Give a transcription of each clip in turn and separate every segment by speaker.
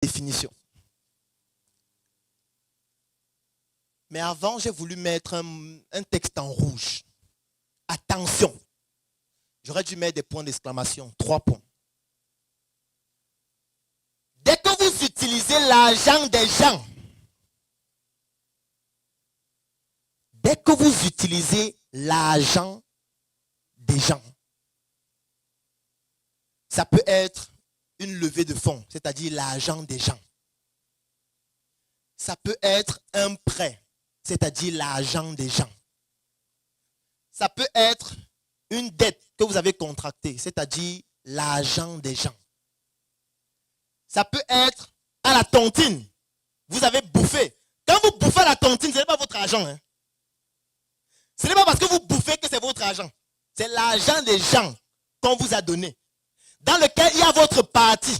Speaker 1: définition. Mais avant, j'ai voulu mettre un texte en rouge. Attention. J'aurais dû mettre des points d'exclamation. 3 points. Dès que vous utilisez l'argent des gens, dès que vous utilisez l'argent des gens, ça peut être une levée de fonds, c'est-à-dire l'argent des gens. Ça peut être un prêt, c'est-à-dire l'argent des gens. Ça peut être une dette que vous avez contractée, c'est-à-dire l'argent des gens. Ça peut être à la tontine. Vous avez bouffé. Quand vous bouffez à la tontine, ce n'est pas votre argent. Hein. Ce n'est pas parce que vous bouffez que c'est votre argent. C'est l'argent des gens qu'on vous a donné, dans lequel il y a votre partie.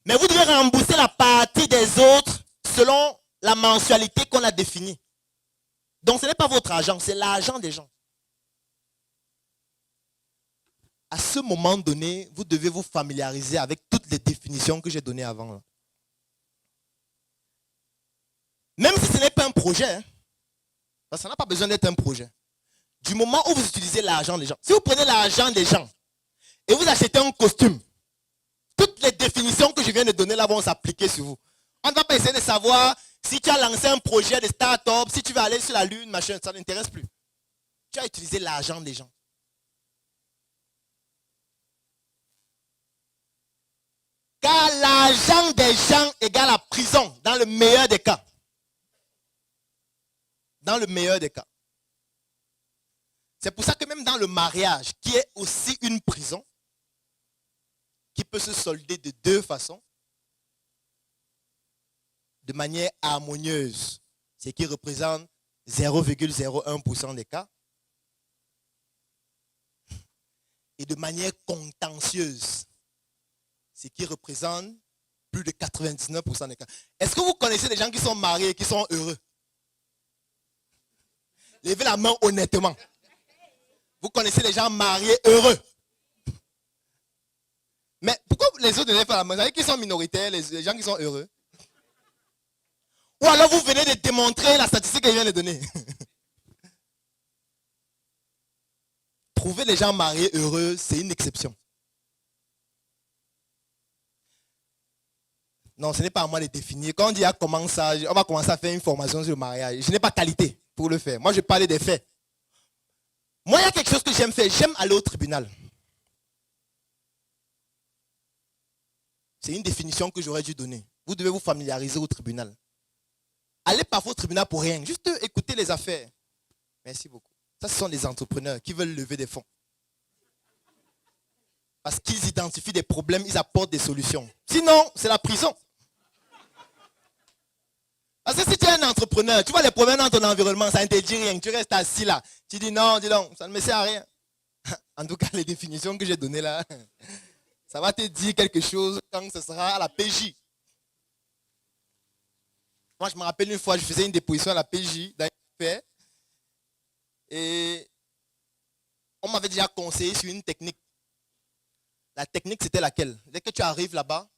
Speaker 1: Mais vous devez rembourser la partie des autres selon la mensualité qu'on a définie. Donc ce n'est pas votre argent, c'est l'argent des gens. À ce moment donné, vous devez vous familiariser avec toutes les définitions que j'ai données avant. Là. Même si ce n'est pas un projet, hein, parce que ça n'a pas besoin d'être un projet. Du moment où vous utilisez l'argent des gens, si vous prenez l'argent des gens et vous achetez un costume, toutes les définitions que je viens de donner là vont s'appliquer sur vous. On ne va pas essayer de savoir si tu as lancé un projet de start-up, si tu vas aller sur la lune, machin, ça n'intéresse plus. Tu as utilisé l'argent des gens. Car l'argent des gens égale la prison, dans le meilleur des cas. Dans le meilleur des cas. C'est pour ça que même dans le mariage, qui est aussi une prison, qui peut se solder de 2 façons, de manière harmonieuse, ce qui représente 0,01% des cas, et de manière contentieuse, ce qui représente plus de 99% des cas. Est-ce que vous connaissez des gens qui sont mariés et qui sont heureux? Levez la main honnêtement. Vous connaissez les gens mariés heureux. Mais pourquoi les autres ne lèvent pas la main? Vous savez qui sont minoritaires, les gens qui sont heureux? Ou alors vous venez de démontrer la statistique que je viens de donner. Trouver les gens mariés heureux, c'est une exception. Non, ce n'est pas à moi de définir. Quand on dit comment ça, on va commencer à faire une formation sur le mariage. Je n'ai pas qualité pour le faire. Moi, je parlais des faits. Moi, il y a quelque chose que j'aime faire. J'aime aller au tribunal. C'est une définition que j'aurais dû donner. Vous devez vous familiariser au tribunal. Allez parfois au tribunal pour rien. Juste écouter les affaires. Merci beaucoup. Ça, ce sont des entrepreneurs qui veulent lever des fonds. Parce qu'ils identifient des problèmes, ils apportent des solutions. Sinon, c'est la prison. Parce que si tu es un entrepreneur, tu vois les problèmes dans ton environnement, ça ne te dit rien. Tu restes assis là. Tu dis non, dis donc, ça ne me sert à rien. En tout cas, les définitions que j'ai données là, ça va te dire quelque chose quand ce sera à la PJ. Moi, je me rappelle une fois, je faisais une déposition à la PJ dans une affaire. Et on m'avait déjà conseillé sur une technique. La technique, c'était laquelle? Dès que tu arrives là-bas,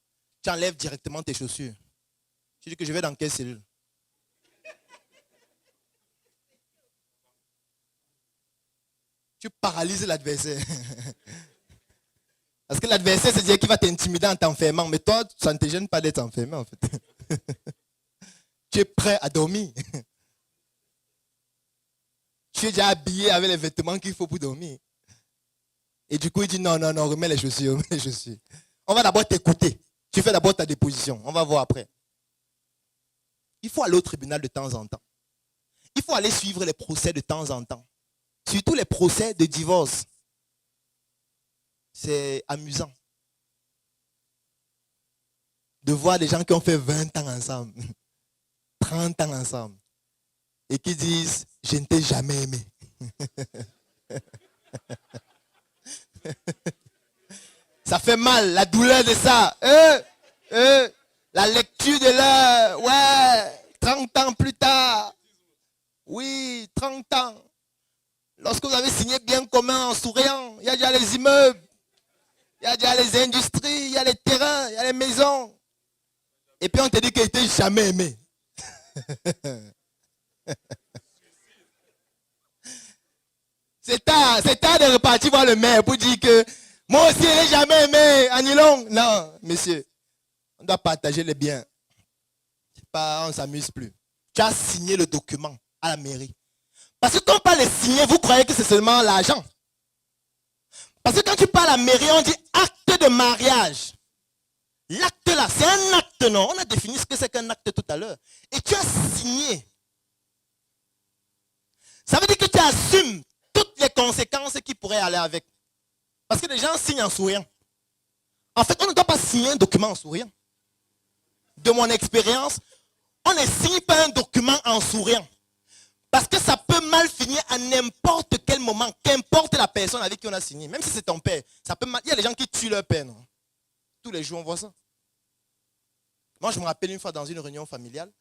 Speaker 1: tu enlèves directement tes chaussures. Tu dis que je vais dans quelle cellule? Tu paralyses l'adversaire. Parce que l'adversaire, c'est-à-dire qu'il va t'intimider en t'enfermant. Mais toi, ça ne te gêne pas d'être enfermé, en fait. Tu es prêt à dormir. Tu es déjà habillé avec les vêtements qu'il faut pour dormir. Et du coup, il dit non, non, non, remets les chaussures, remets les chaussures. On va d'abord t'écouter. Tu fais d'abord ta déposition. On va voir après. Il faut aller au tribunal de temps en temps. Il faut aller suivre les procès de temps en temps. Surtout les procès de divorce. C'est amusant de voir des gens qui ont fait 20 ans ensemble, 30 ans ensemble, et qui disent « je ne t'ai jamais aimé ». Ça fait mal, la douleur de ça. La lecture de l'heure, ouais, 30 ans plus tard. Oui, 30 ans. Lorsque vous avez signé bien commun en souriant, il y a déjà les immeubles, il y a déjà les industries, il y a les terrains, il y a les maisons. Et puis on te dit qu'il n'était jamais aimé. C'est tard de repartir voir le maire pour dire que moi aussi, il n'est jamais aimé. Annulons. Non, monsieur. On doit partager les biens. Pas, on ne s'amuse plus. Tu as signé le document à la mairie. Parce que quand on parle de signer, vous croyez que c'est seulement l'argent. Parce que quand tu parles à la mairie, on dit acte de mariage. L'acte là, c'est un acte, non? On a défini ce que c'est qu'un acte tout à l'heure. Et tu as signé. Ça veut dire que tu assumes toutes les conséquences qui pourraient aller avec. Parce que les gens signent en souriant. En fait, on ne doit pas signer un document en souriant. De mon expérience, on ne signe pas un document en souriant. Parce que ça peut mal finir à n'importe quel moment, qu'importe la personne avec qui on a signé. Même si c'est ton père, ça peut mal. Il y a des gens qui tuent leur père, non? Tous les jours, on voit ça. Moi, je me rappelle une fois dans une réunion familiale,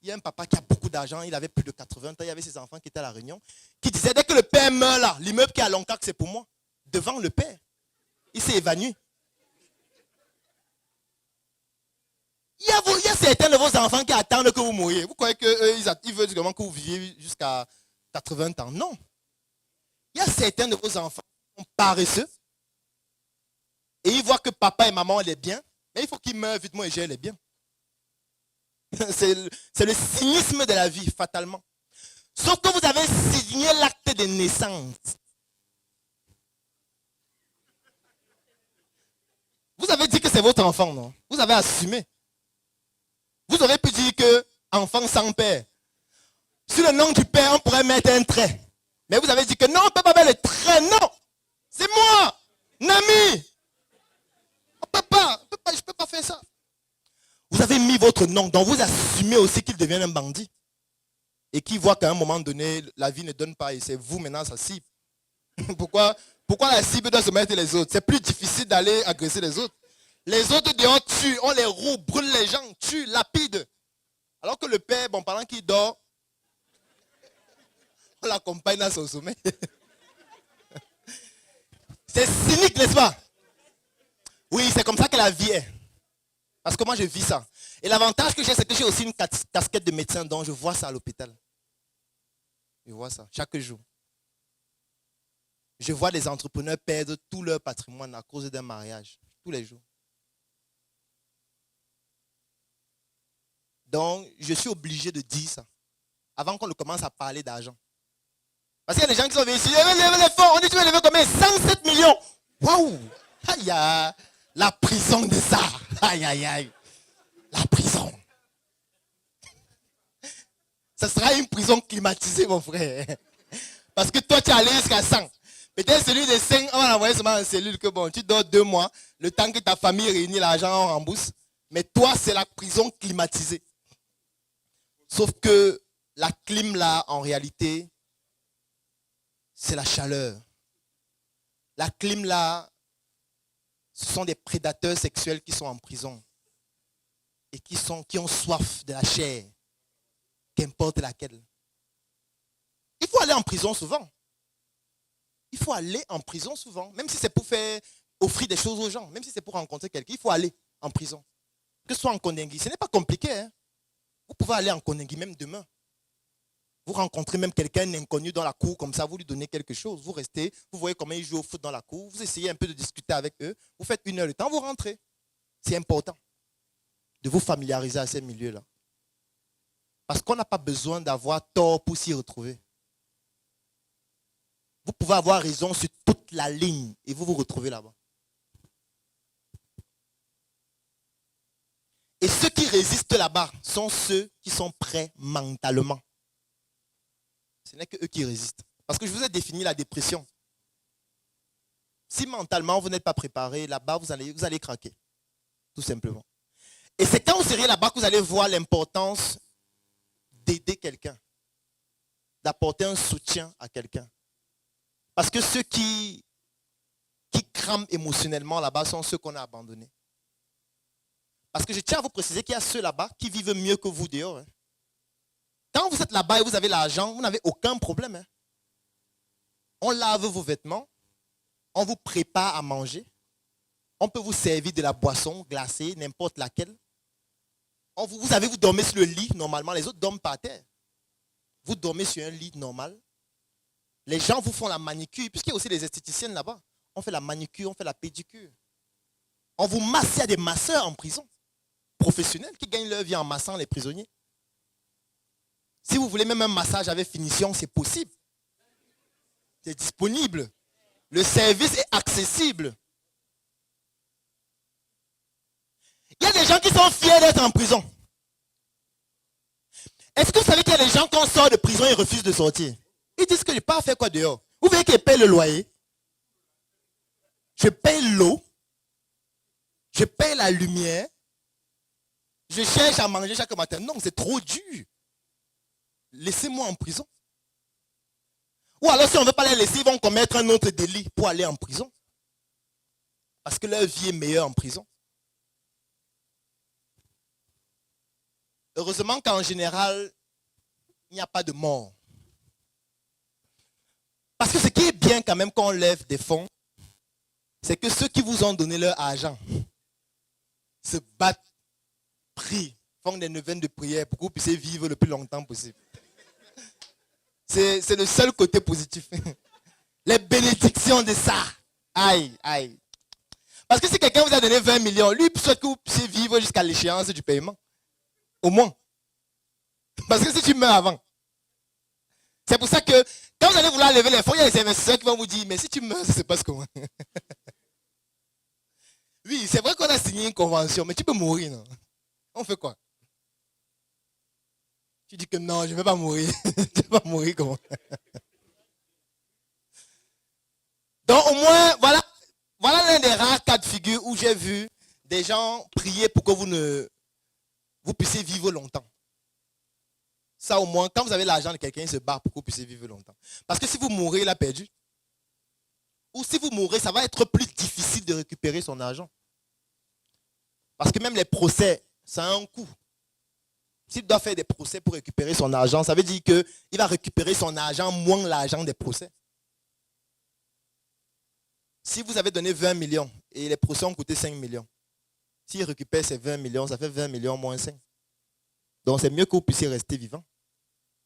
Speaker 1: il y a un papa qui a beaucoup d'argent, il avait plus de 80 ans, il y avait ses enfants qui étaient à la réunion, qui disait, dès que le père meurt là, l'immeuble qui est à Loncac, c'est pour moi. Devant le père. Il s'est évanoui. Il y a certains de vos enfants qui attendent que vous mouriez. Vous croyez qu'ils veulent vraiment que vous viviez jusqu'à 80 ans? Non. Il y a certains de vos enfants qui sont paresseux. Et ils voient que papa et maman ont les biens. Mais il faut qu'ils meurent vite, moi et j'ai les biens. C'est le cynisme de la vie, fatalement. Sauf que vous avez signé l'acte de naissance. Vous avez dit que c'est votre enfant, non? Vous avez assumé. Vous aurez pu dire que enfant sans père. Sur le nom du père, on pourrait mettre un trait. Mais vous avez dit que non, on ne peut pas mettre le trait. Non, c'est moi, Nami. On ne peut pas, je ne peux pas faire ça. Vous avez mis votre nom, donc vous assumez aussi qu'il devient un bandit. Et qu'il voit qu'à un moment donné, la vie ne donne pas et c'est vous maintenant sa cible. Pourquoi la cible doit se mettre les autres? C'est plus difficile d'aller agresser les autres. Les autres dehors tuent, on les roule, brûle les gens, tuent, lapident. Alors que le père, bon, pendant qu'il dort, on l'accompagne dans son sommeil. C'est cynique, n'est-ce pas? Oui, c'est comme ça que la vie est. Parce que moi, je vis ça. Et l'avantage que j'ai, c'est que j'ai aussi une casquette de médecin, donc je vois ça à l'hôpital. Je vois ça, chaque jour. Je vois des entrepreneurs perdre tout leur patrimoine à cause d'un mariage, tous les jours. Donc, je suis obligé de dire ça, avant qu'on ne commence à parler d'argent. Parce qu'il y a des gens qui sont venus ici, levez les fonds, on dit tu veux lever combien? 107 millions. Waouh! Aïe, aïe, la prison de ça. Aïe, aïe, aïe. La prison. Ce sera une prison climatisée, mon frère. Parce que toi, tu es allé jusqu'à 100. Peut-être celui de 5, on va l'envoyer seulement en cellule que bon, tu dors 2 mois, le temps que ta famille réunit l'argent, on rembourse. Mais toi, c'est la prison climatisée. Sauf que la clim là, en réalité, c'est la chaleur. La clim là, ce sont des prédateurs sexuels qui sont en prison. Et qui ont soif de la chair, qu'importe laquelle. Il faut aller en prison souvent. Il faut aller en prison souvent. Même si c'est pour offrir des choses aux gens, même si c'est pour rencontrer quelqu'un, il faut aller en prison. Que ce soit en Kondengi, ce n'est pas compliqué. Hein? Vous pouvez aller en Kondengi même demain. Vous rencontrez même quelqu'un inconnu dans la cour, comme ça, vous lui donnez quelque chose. Vous restez, vous voyez comment ils jouent au foot dans la cour, vous essayez un peu de discuter avec eux, vous faites 1 heure de temps, vous rentrez. C'est important de vous familiariser à ces milieux-là. Parce qu'on n'a pas besoin d'avoir tort pour s'y retrouver. Vous pouvez avoir raison sur toute la ligne et vous vous retrouvez là-bas. Et ceux qui résistent là-bas sont ceux qui sont prêts mentalement. Ce n'est que eux qui résistent. Parce que je vous ai défini la dépression. Si mentalement vous n'êtes pas préparé, là-bas vous allez craquer. Tout simplement. Et c'est quand vous serez là-bas que vous allez voir l'importance d'aider quelqu'un. D'apporter un soutien à quelqu'un. Parce que ceux qui crament émotionnellement là-bas sont ceux qu'on a abandonnés. Parce que je tiens à vous préciser qu'il y a ceux là-bas qui vivent mieux que vous dehors. Hein. Quand vous êtes là-bas et vous avez l'argent, vous n'avez aucun problème. Hein. On lave vos vêtements, on vous prépare à manger, on peut vous servir de la boisson glacée, n'importe laquelle. Vous dormez sur le lit normalement, les autres dorment par terre. Vous dormez sur un lit normal. Les gens vous font la manicure, puisqu'il y a aussi des esthéticiennes là-bas. On fait la manicure, on fait la pédicure. On vous masse, il y a des masseurs en prison, professionnels, qui gagnent leur vie en massant les prisonniers. Si vous voulez même un massage avec finition, c'est possible. C'est disponible. Le service est accessible. Il y a des gens qui sont fiers d'être en prison. Est-ce que vous savez qu'il y a des gens, quand on sort de prison, ils refusent de sortir? Ils disent que je n'ai pas fait quoi dehors. Vous voyez qu'ils payent le loyer. Je paye l'eau. Je paye la lumière. Je cherche à manger chaque matin. Non, c'est trop dur. Laissez-moi en prison. Ou alors si on ne veut pas les laisser, ils vont commettre un autre délit pour aller en prison. Parce que leur vie est meilleure en prison. Heureusement qu'en général, il n'y a pas de mort. Parce que ce qui est bien quand même quand on lève des fonds, c'est que ceux qui vous ont donné leur argent se battent, prient, font des neuvaines de prière pour que vous puissiez vivre le plus longtemps possible. C'est le seul côté positif. Les bénédictions de ça. Aïe, aïe. Parce que si quelqu'un vous a donné 20 millions, lui souhaite que vous puissiez vivre jusqu'à l'échéance du paiement. Au moins. Parce que si tu meurs avant. C'est pour ça que quand vous allez vouloir lever les fonds, il y a des investisseurs qui vont vous dire, mais si tu meurs, ça se passe comment? Oui, c'est vrai qu'on a signé une convention, mais tu peux mourir, non? On fait quoi? Tu dis que non, je ne vais pas mourir. Tu ne vas pas mourir comment? Donc au moins, voilà l'un des rares cas de figure où j'ai vu des gens prier pour que vous puissiez vivre longtemps. Ça au moins, quand vous avez l'argent de quelqu'un, il se bat pour que vous puissiez vivre longtemps. Parce que si vous mourrez, il a perdu. Ou si vous mourrez, ça va être plus difficile de récupérer son argent. Parce que même les procès, ça a un coût. S'il doit faire des procès pour récupérer son argent, ça veut dire qu'il va récupérer son argent moins l'argent des procès. Si vous avez donné 20 millions et les procès ont coûté 5 millions, s'il récupère ces 20 millions, ça fait 20 millions moins 5. Donc c'est mieux que vous puissiez rester vivant.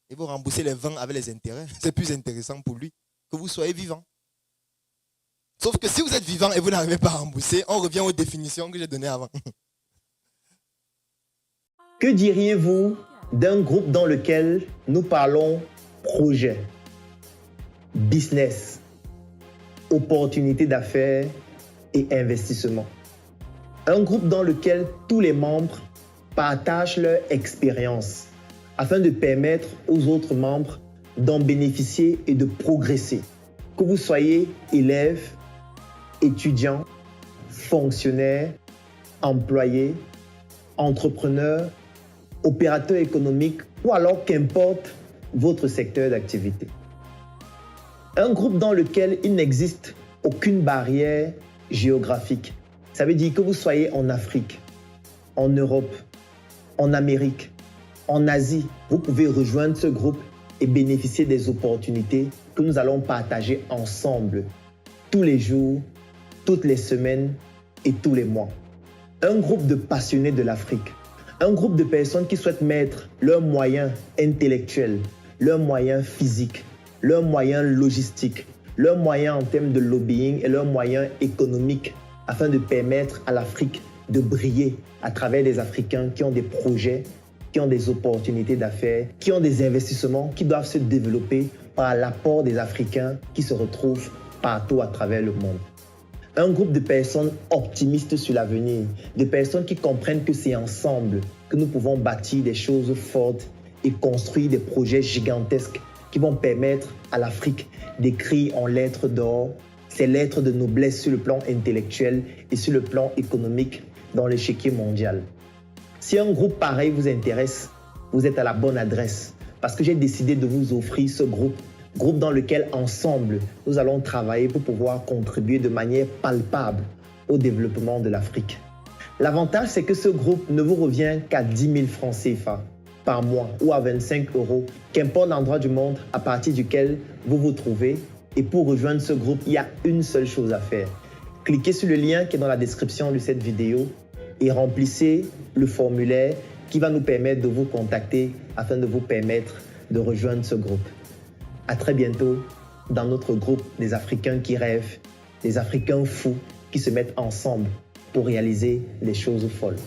Speaker 1: Et vous remboursez les 20 avec les intérêts. C'est plus intéressant pour lui que vous soyez vivant. Sauf que si vous êtes vivant et vous n'arrivez pas à rembourser, on revient aux définitions que j'ai données avant.
Speaker 2: Que diriez-vous d'un groupe dans lequel nous parlons projet, business, opportunités d'affaires et investissement? Un groupe dans lequel tous les membres partagent leur expérience afin de permettre aux autres membres d'en bénéficier et de progresser. Que vous soyez élève, étudiant, fonctionnaire, employé, entrepreneur, opérateur économique ou alors qu'importe votre secteur d'activité. Un groupe dans lequel il n'existe aucune barrière géographique. Ça veut dire que vous soyez en Afrique, en Europe, en Amérique, en Asie, vous pouvez rejoindre ce groupe et bénéficier des opportunités que nous allons partager ensemble tous les jours, toutes les semaines et tous les mois. Un groupe de passionnés de l'Afrique. Un groupe de personnes qui souhaitent mettre leurs moyens intellectuels, leurs moyens physiques, leurs moyens logistiques, leurs moyens en termes de lobbying et leurs moyens économiques afin de permettre à l'Afrique de briller à travers des Africains qui ont des projets, qui ont des opportunités d'affaires, qui ont des investissements qui doivent se développer par l'apport des Africains qui se retrouvent partout à travers le monde. Un groupe de personnes optimistes sur l'avenir, de personnes qui comprennent que c'est ensemble que nous pouvons bâtir des choses fortes et construire des projets gigantesques qui vont permettre à l'Afrique d'écrire en lettres d'or ces lettres de noblesse sur le plan intellectuel et sur le plan économique dans l'échiquier mondial. Si un groupe pareil vous intéresse, vous êtes à la bonne adresse parce que j'ai décidé de vous offrir ce groupe dans lequel ensemble nous allons travailler pour pouvoir contribuer de manière palpable au développement de l'Afrique. L'avantage, c'est que ce groupe ne vous revient qu'à 10 000 francs CFA par mois ou à 25 €, qu'importe l'endroit du monde à partir duquel vous vous trouvez. Et pour rejoindre ce groupe, il y a une seule chose à faire. Cliquez sur le lien qui est dans la description de cette vidéo et remplissez le formulaire qui va nous permettre de vous contacter afin de vous permettre de rejoindre ce groupe. À très bientôt dans notre groupe des Africains qui rêvent, des Africains fous qui se mettent ensemble pour réaliser des choses folles.